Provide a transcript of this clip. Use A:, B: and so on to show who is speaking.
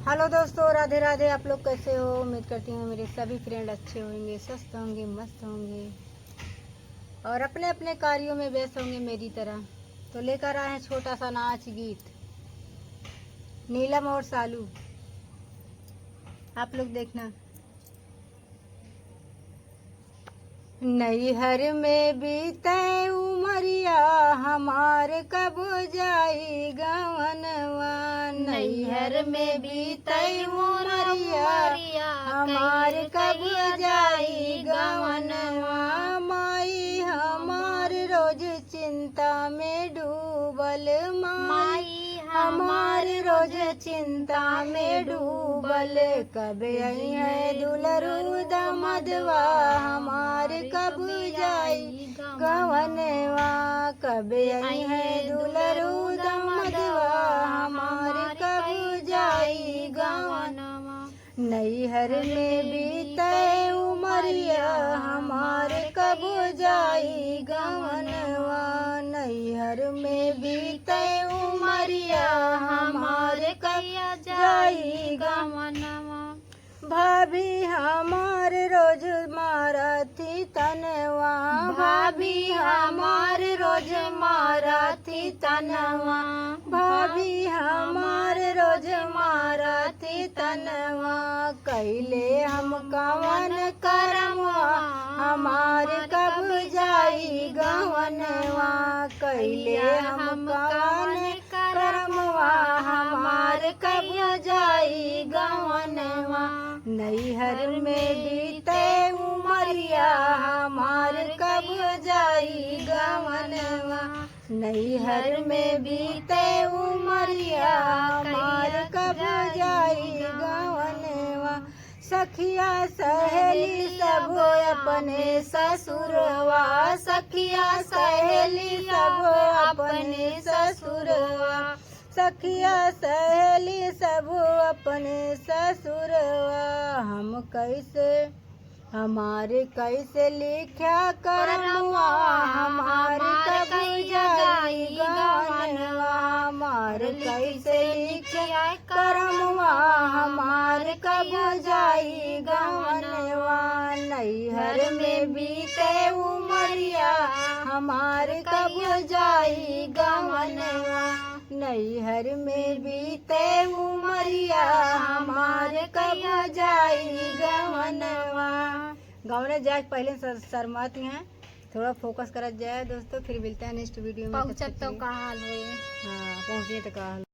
A: Hello दोस्तों, राधे राधे। आप लोग कैसे हो? उम्मीद करती हूँ मेरे सभी फ्रेंड अच्छे होंगे, स्वस्थ होंगे, मस्त होंगे और अपने अपने कार्यों में व्यस्त होंगे मेरी तरह। तो लेकर आए हैं छोटा सा नाच गीत, नीलम और सालू। आप लोग देखना। नैहर में बीते उमरिया हमार कब जाई गवनवा। नैहर में बीते उमरिया हमार कब जाई गवनवा। माई हमार रोज चिंता में डूबल, माई हमार रोज चिंता में डूबल। कब आई है दुलरू दमदवा हमार कब जाई गवनवा। कब आई है दुलरू दमदवा हमार कब जाई गवनवा। नैहर में बीते उमरिया हमार कब जाई गवनवा। नैहर में बीते उमरिया हमार कब जाई गवनवा। भाभी हमार रोज मारती तनवा, भाभी हमार रोज मारती तनवा, भाभी हमार रोज मारती तनवा। कैले हम कवन करमवा हमार कब जाई गवनवा। कैले हम कवन करमवा हमार कब जाई गवनवा। नैहर में बीते उमरिया हमार कब जाई गवनवा। नैहर में बीते उमरिया हमार कब जाई गवनवा। सखिया सहेली सब अपने ससुरवा, सखिया सहेली सब अपने ससुरवा, सखिया सहेली सब अपने ससुरवा। हम कैसे हमारे कैसे लिखा करमवा हमार कब जाई गवनवा। हमार कैसे लिखा करमवा हमार कब जाई गवनवा। नैहर में बीते उमरिया हमार कब जाई गवनवा। नैहर में बीते उमरिया हमार कब जाई गवनवा। गवने जाए पहले शर्माती हैं, थोड़ा फोकस करा जाए दोस्तों। फिर मिलते हैं नेक्स्ट वीडियो में।
B: पहुँचत तो का हाल है।
A: हाँ, पहुँचे तो का हाल।